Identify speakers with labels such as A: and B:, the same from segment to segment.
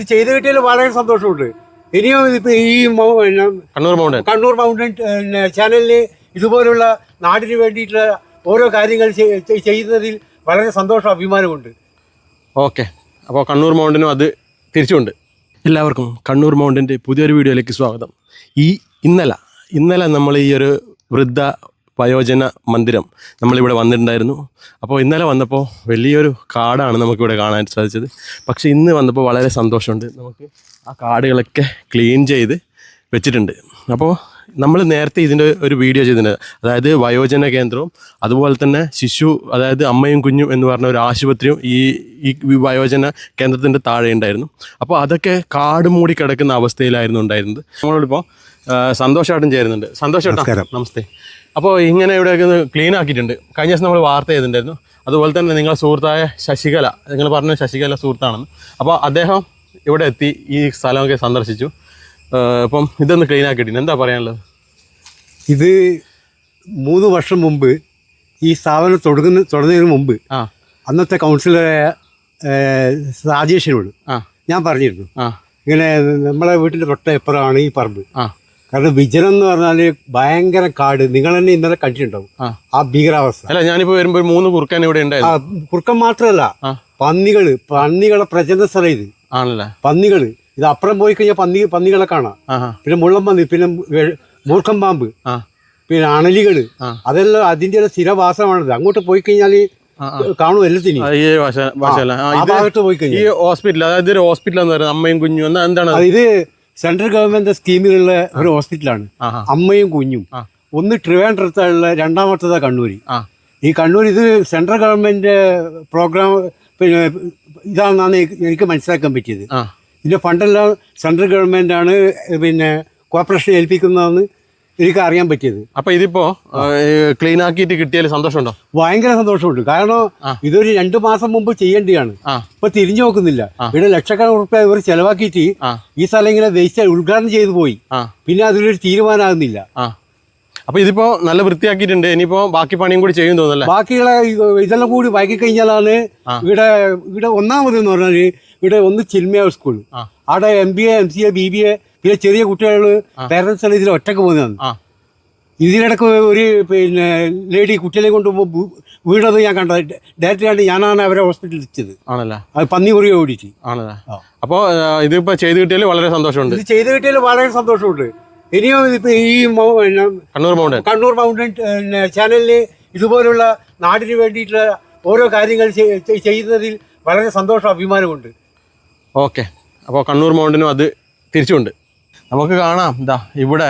A: ചെയ്ത് കിട്ടിയതിൽ വളരെ സന്തോഷമുണ്ട്. ഇനിയും ഇപ്പൊ ഈ കണ്ണൂർ മൗണ്ടൻ ചാനലിൽ ഇതുപോലുള്ള നാടിന് വേണ്ടിയിട്ടുള്ള ഓരോ കാര്യങ്ങൾ ചെയ്യുന്നതിൽ വളരെ സന്തോഷം, അഭിമാനമുണ്ട്.
B: ഓക്കെ, അപ്പോൾ കണ്ണൂർ മൗണ്ടനും അത് തിരിച്ചുണ്ട്. എല്ലാവർക്കും കണ്ണൂർ മൗണ്ടൻ്റെ പുതിയൊരു വീഡിയോയിലേക്ക് സ്വാഗതം. ഇന്നലെ നമ്മൾ ഈ ഒരു വൃദ്ധ വയോജന മന്ദിരം നമ്മളിവിടെ വന്നിട്ടുണ്ടായിരുന്നു. അപ്പോൾ ഇന്നലെ വന്നപ്പോൾ വലിയൊരു കാടാണ് നമുക്കിവിടെ കാണാൻ സാധിച്ചത്. പക്ഷേ ഇന്ന് വന്നപ്പോൾ വളരെ സന്തോഷമുണ്ട്. നമുക്ക് ആ കാടുകളൊക്കെ ക്ലീൻ ചെയ്ത് വെച്ചിട്ടുണ്ട്. അപ്പോൾ നമ്മൾ നേരത്തെ ഇതിൻ്റെ ഒരു വീഡിയോ ചെയ്തിട്ടുണ്ട്. അതായത് വയോജന കേന്ദ്രവും അതുപോലെ തന്നെ അതായത് അമ്മയും കുഞ്ഞും എന്ന് പറഞ്ഞ ഒരു ആശുപത്രിയും ഈ വയോജന കേന്ദ്രത്തിൻ്റെ താഴെ ഉണ്ടായിരുന്നു. അപ്പോൾ അതൊക്കെ കാട് മൂടി കിടക്കുന്ന അവസ്ഥയിലായിരുന്നു ഉണ്ടായിരുന്നത്. നമ്മളോടിപ്പോൾ സന്തോഷമായിട്ടും ചേരുന്നുണ്ട്. സന്തോഷമായിട്ടും നമസ്തേ. അപ്പോൾ ഇങ്ങനെ ഇവിടെയൊക്കെ ക്ലീൻ ആക്കിയിട്ടുണ്ട്. കഴിഞ്ഞ ദിവസം നമ്മൾ വാർത്ത ചെയ്തിട്ടുണ്ടായിരുന്നു. അതുപോലെ തന്നെ നിങ്ങളുടെ സുഹൃത്തായ ശശികല, നിങ്ങൾ പറഞ്ഞ ശശികല സുഹൃത്താണെന്ന്. അപ്പോൾ അദ്ദേഹം ഇവിടെ എത്തി ഈ സ്ഥലമൊക്കെ സന്ദർശിച്ചു. അപ്പം ഇതൊന്ന് ക്ലീൻ ആക്കിയിട്ടുണ്ട്. എന്താ പറയാനുള്ളത്?
A: ഇത് 3 വർഷം മുമ്പ് ഈ സ്ഥാപനം തുടങ്ങുന്നതിന് മുമ്പ് അന്നത്തെ കൗൺസിലറായ രാജേഷിനോട് ഞാൻ പറഞ്ഞിരുന്നു, ഇങ്ങനെ നമ്മളെ വീട്ടിൻ്റെ തൊട്ട എപ്പുറമാണ് ഈ പറമ്പ്. കാരണം വിജനം എന്ന് പറഞ്ഞാല് ഭയങ്കര കാട്, നിങ്ങൾ തന്നെ ഇന്നലെ കണ്ടിട്ടുണ്ടാവും ആ ഭീകരാവസ്ഥ.
B: അല്ല, ഞാനിപ്പോ വരുമ്പോൾ 3 കുറുക്കൻ ഇവിടെ ഉണ്ടായിരുന്നു.
A: കുറുക്കൻ മാത്രമല്ല, പന്നികളെ പ്രചരണ സ്ഥലം ഇത് ആണല്ലേ. പന്നികള് ഇത് അപ്പുറം പോയി കഴിഞ്ഞാൽ പന്നികളെ കാണാം. പിന്നെ മുള്ളം പന്നി, പിന്നെ മൂർഖം പാമ്പ്, പിന്നെ അണലികള്, അതെല്ലാം അതിന്റെ സ്ഥിരവാസമാണത്. അങ്ങോട്ട് പോയി കഴിഞ്ഞാല് കാണും എല്ലാത്തിനും. ഭാഗത്ത് പോയി കഴിഞ്ഞാൽ
B: ഈ ഹോസ്പിറ്റൽ, അതായത് ഹോസ്പിറ്റൽ എന്ന് പറയുന്നത് അമ്മയും കുഞ്ഞും എന്താണ്?
A: ഇത് സെൻട്രൽ ഗവൺമെന്റ് സ്കീമിലുള്ള ഒരു ഹോസ്പിറ്റലാണ് അമ്മയും കുഞ്ഞും. ഒന്ന് ട്രിവാൻഡ്രത്തുള്ള, രണ്ടാമത്തത് കണ്ണൂര്. ഈ കണ്ണൂർ ഇത് സെൻട്രൽ ഗവൺമെന്റ് പ്രോഗ്രാം പിന്നെ ഇതാണെന്നാണ് എനിക്ക് മനസ്സിലാക്കാൻ പറ്റിയത്. ഇതിന്റെ ഫണ്ടെല്ലാം സെൻട്രൽ ഗവൺമെന്റ് ആണ് പിന്നെ കോർപ്പറേഷൻ ഏൽപ്പിക്കുന്നതെന്ന് എനിക്ക് അറിയാൻ പറ്റിയത്.
B: അപ്പൊ ഇതിപ്പോ ക്ലീൻ ആക്കിയിട്ട് കിട്ടിയാൽ സന്തോഷമുണ്ടോ?
A: ഭയങ്കര സന്തോഷമുണ്ട്. കാരണം ഇതൊരു 2 മാസം മുമ്പ് ചെയ്യേണ്ടതാണ്. ഇപ്പൊ തിരിഞ്ഞു നോക്കുന്നില്ല. ഇവിടെ ലക്ഷക്കണക്കിന് റുപ്യ ഇവർ ചെലവാക്കിയിട്ട് ഈ സ്ഥലം ഇങ്ങനെ വേസ്റ്റ് ഉദ്ഘാടനം ചെയ്തു പോയി. പിന്നെ അതിലൊരു തീരുമാനമാകുന്നില്ല.
B: അപ്പൊ ഇതിപ്പോ നല്ല വൃത്തിയാക്കിയിട്ടുണ്ട്. ഇനിയിപ്പോ ബാക്കി പണിയും കൂടി ചെയ്യും തോന്നല്ലേ?
A: ബാക്കിയുള്ള ഇതെല്ലാം കൂടി ബാക്കി കഴിഞ്ഞാലാണ് ഇവിടെ ഒന്നാമതെന്ന് പറഞ്ഞാല് ഇവിടെ ഒന്ന് ചിന്മയ സ്കൂൾ, അവിടെ MBA MCA BBA പിന്നെ ചെറിയ കുട്ടികൾ പേരൻസ് എല്ലാം ഇതിൽ ഒറ്റക്ക് പോകുന്നതാണ്. ഇതിനിടക്ക് ഒരു പിന്നെ ലേഡി കുട്ടികളെ കൊണ്ടുപോകുമ്പോൾ വീണത് ഞാൻ കണ്ടത്. ഡയറക്റ്റ് ഞാനാണ് അവരെ ഹോസ്പിറ്റലിൽ എത്തിച്ചത്. ആണല്ലേ? അത് പന്നി കുറിയെ ഓടിച്ച്.
B: ആണല്ലേ? അപ്പോൾ ഇതിപ്പോ ചെയ്ത് കിട്ടിയാൽ വളരെ സന്തോഷമുണ്ട്.
A: ഇത് ചെയ്ത് കിട്ടിയാൽ വളരെ സന്തോഷമുണ്ട്. ഇനിയും ഇപ്പൊ ഈ കണ്ണൂർ മൗണ്ടൻ ചാനലിൽ ഇതുപോലുള്ള നാടിന് വേണ്ടിയിട്ടുള്ള ഓരോ കാര്യങ്ങൾ ചെയ്യുന്നതിൽ വളരെ സന്തോഷം, അഭിമാനമുണ്ട്.
B: ഓക്കെ, അപ്പോൾ കണ്ണൂർ മൗണ്ടനും അത് തിരിച്ചുണ്ട്. നമുക്ക് കാണാം, ഇവിടെ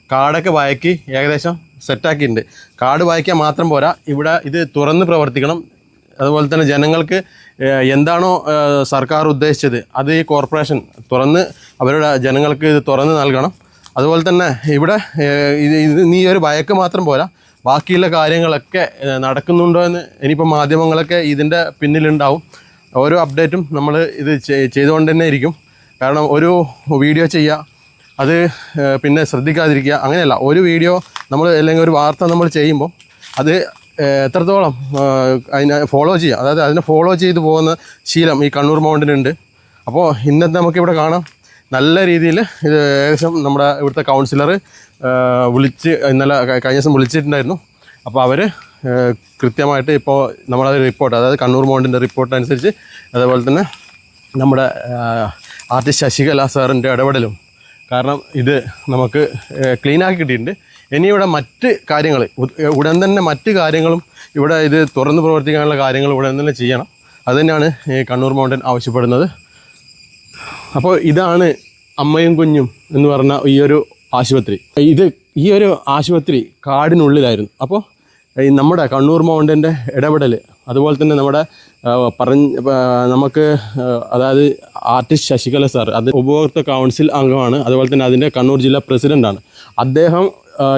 B: കാടൊക്കെ വായക്കി ഏകദേശം സെറ്റാക്കിയിട്ടുണ്ട്. കാട് വായിക്കാൻ മാത്രം പോരാ, ഇവിടെ ഇത് തുറന്ന് പ്രവർത്തിക്കണം. അതുപോലെ തന്നെ ജനങ്ങൾക്ക് എന്താണോ സർക്കാർ ഉദ്ദേശിച്ചത് അത് ഈ കോർപ്പറേഷൻ തുറന്ന് അവരുടെ ജനങ്ങൾക്ക് ഇത് തുറന്ന് നൽകണം. അതുപോലെ തന്നെ ഇവിടെ ഈ ഒരു വയക്ക് മാത്രം പോരാ, ബാക്കിയുള്ള കാര്യങ്ങളൊക്കെ നടക്കുന്നുണ്ടോ എന്ന് ഇനിയിപ്പോൾ മാധ്യമങ്ങളൊക്കെ ഇതിൻ്റെ പിന്നിലുണ്ടാവും. ഓരോ അപ്ഡേറ്റും നമ്മൾ ഇത് ചെയ്തുകൊണ്ട് തന്നെ ഇരിക്കും. കാരണം ഒരു വീഡിയോ ചെയ്യുക, അത് പിന്നെ ശ്രദ്ധിക്കാതിരിക്കുക, അങ്ങനെയല്ല. ഒരു വീഡിയോ നമ്മൾ അല്ലെങ്കിൽ ഒരു വാർത്ത നമ്മൾ ചെയ്യുമ്പോൾ അത് എത്രത്തോളം അതിനെ ഫോളോ ചെയ്യുക, അതായത് അതിനെ ഫോളോ ചെയ്ത് പോകുന്ന ശീലം ഈ കണ്ണൂർ മൗണ്ടനുണ്ട്. അപ്പോൾ ഇന്നത്തെ നമുക്കിവിടെ കാണാം നല്ല രീതിയിൽ ഇത് ഏകദേശം നമ്മുടെ ഇവിടുത്തെ കൗൺസിലർ ഇന്നലെ കഴിഞ്ഞ ദിവസം വിളിച്ചിട്ടുണ്ടായിരുന്നു. അപ്പോൾ അവർ കൃത്യമായിട്ട് ഇപ്പോൾ നമ്മളത് റിപ്പോർട്ട്, അതായത് കണ്ണൂർ മൗണ്ടിൻ്റെ റിപ്പോർട്ട് അനുസരിച്ച്, അതേപോലെ തന്നെ നമ്മുടെ ആർട്ടിസ്റ്റ് ശശികല സാറിൻ്റെ ഇടപെടലും കാരണം ഇത് നമുക്ക് ക്ലീനാക്കി കിട്ടിയിട്ടുണ്ട്. ഇനി ഇവിടെ മറ്റ് കാര്യങ്ങൾ ഉടൻ തന്നെ മറ്റ് കാര്യങ്ങളും ഇവിടെ ഇത് തുറന്ന് പ്രവർത്തിക്കാനുള്ള കാര്യങ്ങൾ ഉടൻ തന്നെ ചെയ്യണം. അതുതന്നെയാണ് ഈ കണ്ണൂർ മൗണ്ടൻ ആവശ്യപ്പെടുന്നത്. അപ്പോൾ ഇതാണ് അമ്മയും കുഞ്ഞും എന്ന് പറഞ്ഞ ഈ ഒരു ആശുപത്രി. ഈ ഒരു ആശുപത്രി കാടിനുള്ളിലായിരുന്നു. അപ്പോൾ നമ്മുടെ കണ്ണൂർ മൗണ്ടൻ്റെ ഇടപെടൽ, അതുപോലെ തന്നെ നമ്മുടെ നമുക്ക് അതായത് ആർട്ടിസ്റ്റ് ശശികല സാർ, അത് ഉപഭോക്തൃ കൗൺസിൽ അംഗമാണ്. അതുപോലെ തന്നെ അതിൻ്റെ കണ്ണൂർ ജില്ലാ പ്രസിഡൻ്റാണ്. അദ്ദേഹം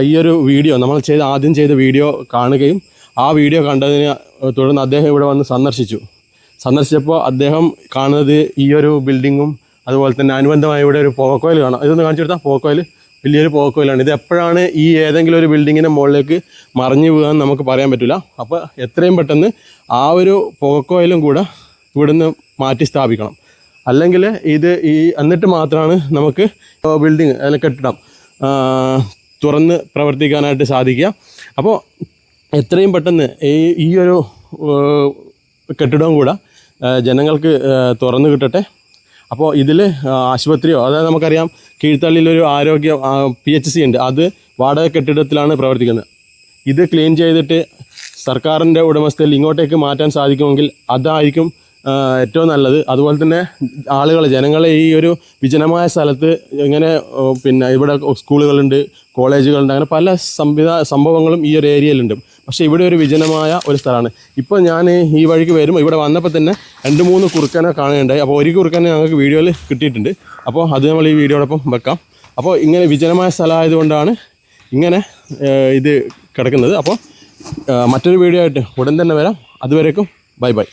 B: ഈ ഒരു വീഡിയോ നമ്മൾ ആദ്യം ചെയ്ത വീഡിയോ കാണുകയും ആ വീഡിയോ കണ്ടതിന് തുടർന്ന് അദ്ദേഹം ഇവിടെ വന്ന് സന്ദർശിച്ചപ്പോൾ അദ്ദേഹം കാണുന്നത് ഈ ഒരു ബിൽഡിങ്ങും അതുപോലെ തന്നെ അനുബന്ധമായി ഇവിടെ ഒരു പോക്കോയിൽ കാണാം. ഇതൊന്ന് കാണിച്ചു കൊടുത്താൽ പോക്കോയിൽ വലിയൊരു പോക്കോയിലാണ്. ഇത് എപ്പോഴാണ് ഈ ഏതെങ്കിലും ഒരു ബിൽഡിങ്ങിൻ്റെ മുകളിലേക്ക് മറിഞ്ഞു വീഴാൻ നമുക്ക് പറയാൻ പറ്റില്ല. അപ്പോൾ എത്രയും പെട്ടെന്ന് ആ ഒരു പോക്കോയിലും കൂടെ ഇവിടുന്ന് മാറ്റി സ്ഥാപിക്കണം. അല്ലെങ്കിൽ എന്നിട്ട് മാത്രമാണ് നമുക്ക് ബിൽഡിങ് അല്ലെങ്കിൽ കെട്ടിടം തുറന്ന് പ്രവർത്തിക്കാനായിട്ട് സാധിക്കുക. അപ്പോൾ എത്രയും പെട്ടെന്ന് ഈ ഒരു കെട്ടിടവും കൂടെ ജനങ്ങൾക്ക് തുറന്നു കിട്ടട്ടെ. അപ്പോൾ ഇതിൽ ആശുപത്രിയോ, അതായത് നമുക്കറിയാം കീഴ്ത്തള്ളിയിലൊരു ആരോഗ്യ PHC ഉണ്ട്, അത് വാടക കെട്ടിടത്തിലാണ് പ്രവർത്തിക്കുന്നത്. ഇത് ക്ലീൻ ചെയ്തിട്ട് സർക്കാരിൻ്റെ ഉടമസ്ഥയിൽ ഇങ്ങോട്ടേക്ക് മാറ്റാൻ സാധിക്കുമെങ്കിൽ അതായിരിക്കും ഏറ്റവും നല്ലത്. അതുപോലെ തന്നെ ജനങ്ങളെ ഈ ഒരു വിജനമായ സ്ഥലത്ത് ഇങ്ങനെ പിന്നെ ഇവിടെ സ്കൂളുകളുണ്ട്, കോളേജുകളുണ്ട്, അങ്ങനെ പല സംഭവങ്ങളും ഈ ഒരു ഏരിയയിലുണ്ട്. പക്ഷേ ഇവിടെ ഒരു വിജനമായ ഒരു സ്ഥലമാണ്. ഇപ്പോൾ ഞാൻ ഈ വഴിക്ക് വരുമ്പോൾ ഇവിടെ വന്നപ്പോൾ തന്നെ 2-3 കുറുക്കനെ കാണുകയുണ്ടായി. അപ്പോൾ ഒരു കുറുക്കനെ ഞങ്ങൾക്ക് വീഡിയോയിൽ കിട്ടിയിട്ടുണ്ട്. അപ്പോൾ അത് നമ്മൾ ഈ വീഡിയോടൊപ്പം വെക്കാം. അപ്പോൾ ഇങ്ങനെ വിജനമായ സ്ഥലമായതുകൊണ്ടാണ് ഇങ്ങനെ ഇത് കിടക്കുന്നത്. അപ്പോൾ മറ്റൊരു വീഡിയോ ആയിട്ട് ഉടൻ തന്നെ വരാം. അതുവരേക്കും ബൈ ബൈ.